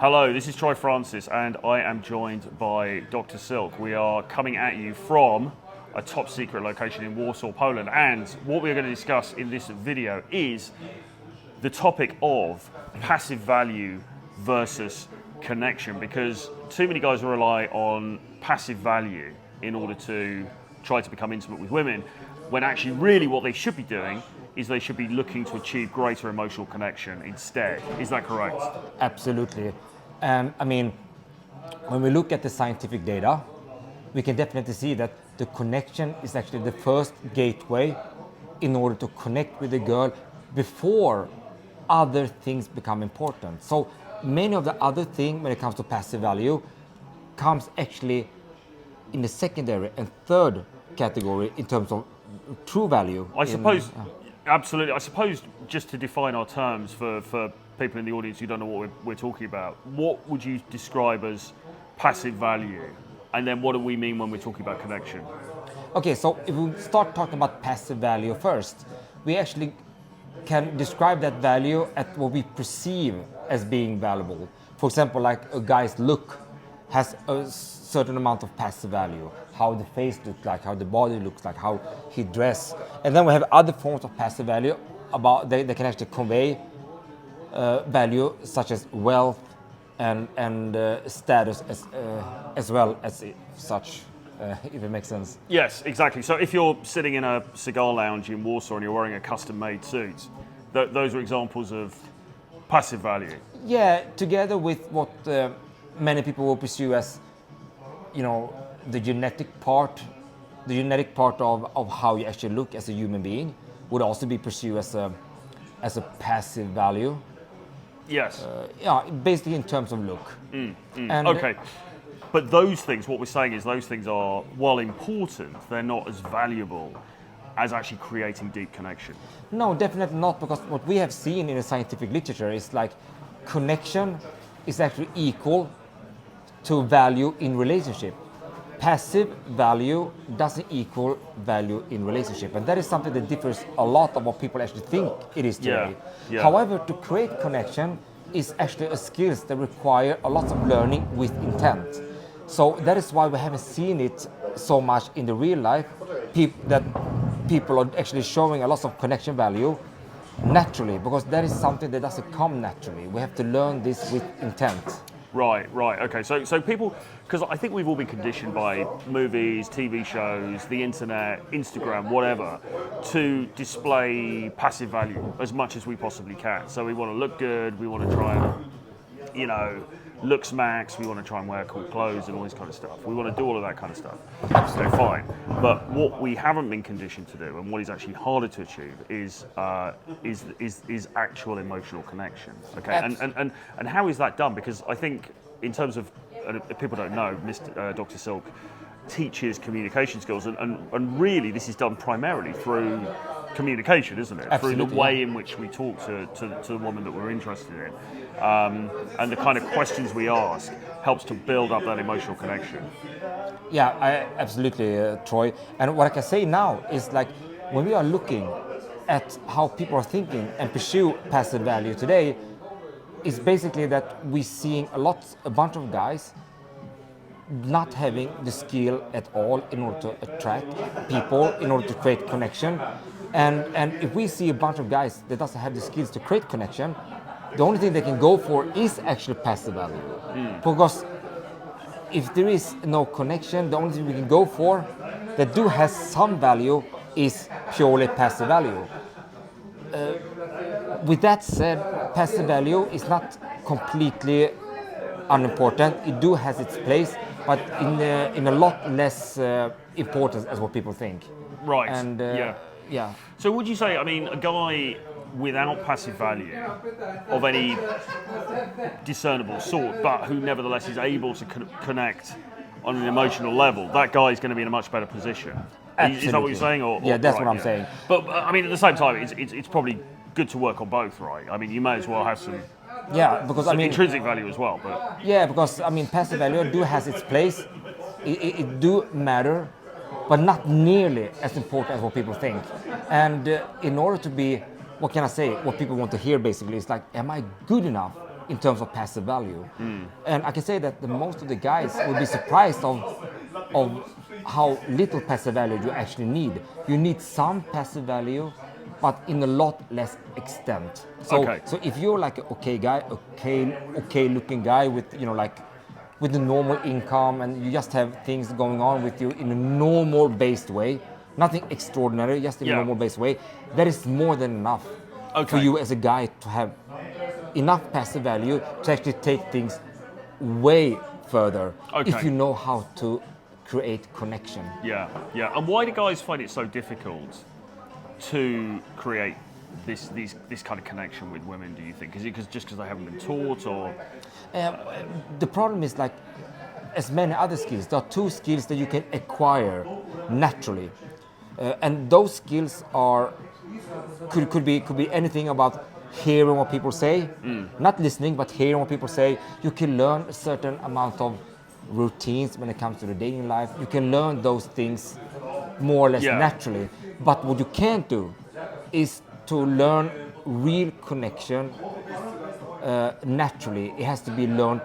Hello, this is Troy Francis, and I am joined by Dr. Silk. We are coming at you from a top secret location in Warsaw, Poland, and what we are going to discuss in this video is the topic of passive value versus connection, because too many guys rely on passive value in order to try to become intimate with women, when actually really what they should be doing is they should be looking to achieve greater emotional connection instead. Is that correct? Absolutely. And I mean, when we look at the scientific data, we can definitely see that the connection is actually the first gateway in order to connect with the girl before other things become important. So many of the other things when it comes to passive value comes actually in the secondary and third category in terms of true value. I suppose, absolutely. I suppose just to define our terms for people in the audience who don't know what we're talking about, what would you describe as passive value? And then what do we mean when we're talking about connection? Okay, so if we start talking about passive value first, we actually can describe that value at what we perceive as being valuable. For example, like a guy's look has a certain amount of passive value. How the face looks like, how the body looks like, how he dress. And then we have other forms of passive value about they can actually convey value, such as wealth and status as well as such, if it makes sense. Yes, exactly. So if you're sitting in a cigar lounge in Warsaw and you're wearing a custom-made suit, those are examples of passive value. Yeah, together with what many people will pursue as, you know, the genetic part of how you actually look as a human being would also be pursued as a passive value. Yes. Yeah, basically in terms of look. And okay. But those things, what we're saying is those things are, while important, they're not as valuable as actually creating deep connection. No, definitely not, because what we have seen in the scientific literature is like connection is actually equal to value in relationship. Passive value doesn't equal value in relationship, and that is something that differs a lot of what people actually think it is today. Yeah. However, to create connection is actually a skill that require a lot of learning with intent. So that is why we haven't seen it so much in the real life, that people are actually showing a lot of connection value naturally, because that is something that doesn't come naturally. We have to learn this with intent. Right. Okay. So people, because I think we've all been conditioned by movies, TV shows, the internet, Instagram, whatever, to display passive value as much as we possibly can. So we want to look good, we want to try and, looks max, we want to try and wear cool clothes and all this kind of stuff. We want to do all of that kind of stuff. So fine. But what we haven't been conditioned to do, and what is actually harder to achieve, is actual emotional connection. Okay. And how is that done? Because I think in terms of, if people don't know, Dr. Silk teaches communication skills, and really this is done primarily through communication, isn't it? Absolutely. Through the way in which we talk to the woman that we're interested in. And the kind of questions we ask helps to build up that emotional connection. Yeah, absolutely, Troy. And what I can say now is, like, when we are looking at how people are thinking and pursue passive value today, is basically that we're seeing a bunch of guys not having the skill at all in order to attract people, in order to create connection. And if we see a bunch of guys that doesn't have the skills to create connection, the only thing they can go for is actually passive value. Because if there is no connection, the only thing we can go for that do has some value is purely passive value. With that said, passive value is not completely unimportant. It do has its place, but in a lot less importance as what people think. Right. And yeah. So would you say, I mean, a guy without passive value of any discernible sort, but who nevertheless is able to connect on an emotional level, that guy is going to be in a much better position. Absolutely. Is that what you're saying? Yeah, that's right, what I'm saying. But I mean, at the same time, it's probably good to work on both, right? I mean, you may as well have some intrinsic value as well. But yeah, because I mean, passive value do has its place. It do matter, but not nearly as important as what people think. And in order to be, what can I say? What people want to hear basically is like, am I good enough in terms of passive value. And I can say that most of the guys will be surprised of how little passive value you actually need. You need some passive value, but in a lot less extent. So if you're like an okay guy, okay looking guy with, you know, like with a normal income, and you just have things going on with you in a normal based way, nothing extraordinary, just in a normal based way, that is more than enough for you as a guy to have enough passive value to actually take things way further if you know how to create connection. Yeah. And why do guys find it so difficult to create this kind of connection with women, do you think? Is it just because they haven't been taught, or? The problem is, like, as many other skills, there are two skills that you can acquire naturally. And those skills are could be anything about hearing what people say, not listening, but hearing what people say. You can learn a certain amount of routines when it comes to the dating life. You can learn those things more or less naturally. But what you can't do is to learn real connection naturally. It has to be learned,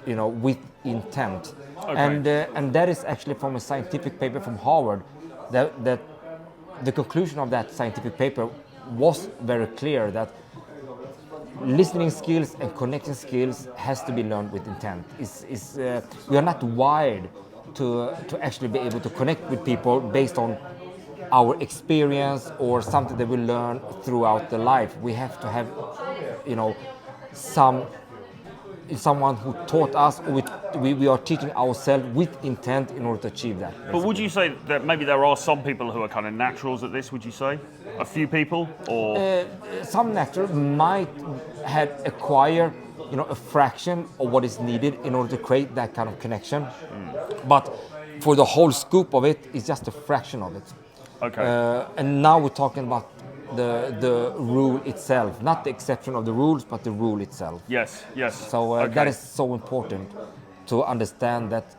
you know, with intent. And that is actually from a scientific paper from Harvard. That the conclusion of that scientific paper was very clear, that listening skills and connecting skills has to be learned with intent. We are not wired to actually be able to connect with people based on our experience or something that we learn throughout the life. We have to have, you know, someone who taught us, or we are teaching ourselves with intent in order to achieve that. Basically. But would you say that maybe there are some people who are kind of naturals at this, would you say? A few people, or? Some naturals might have acquired, you know, a fraction of what is needed in order to create that kind of connection. But for the whole scope of it, it's just a fraction of it. And now we're talking about the rule itself, not the exception of the rules, but the rule itself. Yes. So that is so important to understand that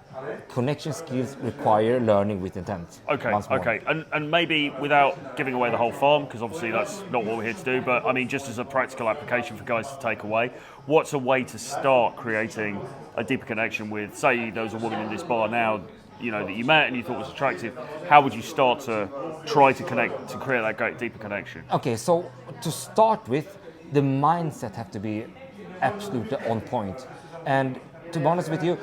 connection skills require learning with intent. Okay. And maybe without giving away the whole farm, because obviously that's not what we're here to do, but I mean, just as a practical application for guys to take away, what's a way to start creating a deeper connection with, say there was a woman in this bar now, you know, that you met and you thought was attractive. How would you start to try to connect, to create that great deeper connection? Okay, so to start with, the mindset have to be absolutely on point. And to be honest with you,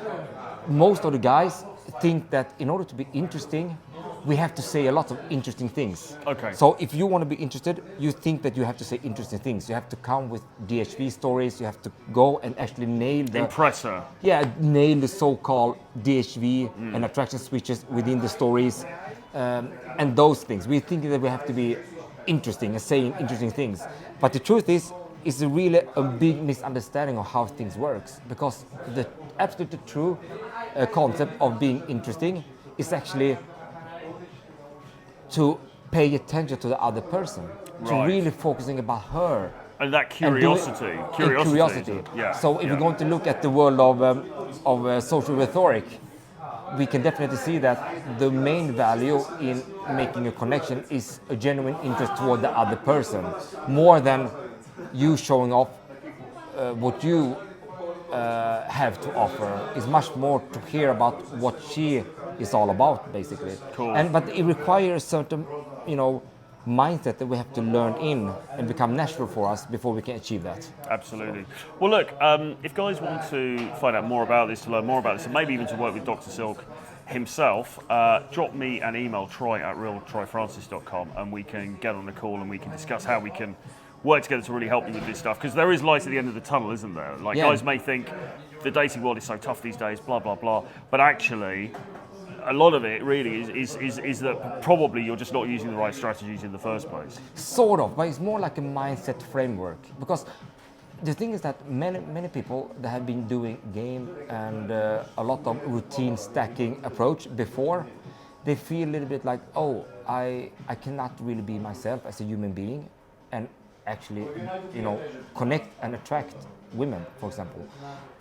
most of the guys think that in order to be interesting, we have to say a lot of interesting things. So if you want to be interested, you think that you have to say interesting things. You have to come with DHV stories. You have to go and actually nail the... Impressor. Yeah, nail the so-called DHV and attraction switches within the stories. And those things. We think that we have to be interesting and saying interesting things. But the truth is, it's really a big misunderstanding of how things works. Because the absolutely true concept of being interesting is actually to pay attention to the other person, to really focusing about her. And that curiosity. Yeah. So if we're going to look at the world of social rhetoric, we can definitely see that the main value in making a connection is a genuine interest toward the other person, more than you showing off what you have to offer. Is much more to hear about what she is all about, basically. But it requires a certain, you know, mindset that we have to learn in and become natural for us before we can achieve that. Absolutely. Well, look, if guys want to find out more about this, to learn more about this, and maybe even to work with Dr. Silk himself, drop me an email, troy@realtroyfrancis.com, and we can get on a call and we can discuss how we can work together to really help you with this stuff, because there is light at the end of the tunnel, isn't there? Like, guys may think the dating world is so tough these days, blah, blah, blah, but actually a lot of it really is that probably you're just not using the right strategies in the first place. Sort of, but it's more like a mindset framework, because the thing is that many people that have been doing game and a lot of routine stacking approach before, they feel a little bit like, oh, I cannot really be myself as a human being and actually, you know, connect and attract women, for example.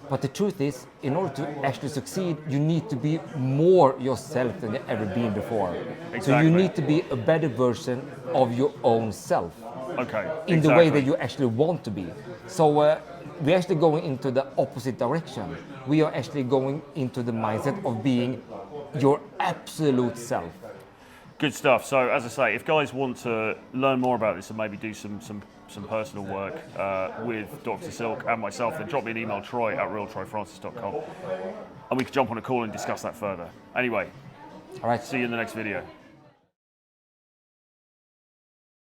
But the truth is, in order to actually succeed, you need to be more yourself than you've ever been before. Exactly. So you need to be a better version of your own self. Okay. in the way that you actually want to be. So we're actually going into the opposite direction. We are actually going into the mindset of being your absolute self. Good stuff. So, as I say, if guys want to learn more about this and maybe do some personal work with Dr. Silk and myself, then drop me an email, troy@realtroyfrancis.com, and we can jump on a call and discuss that further. Anyway, All right. see you in the next video.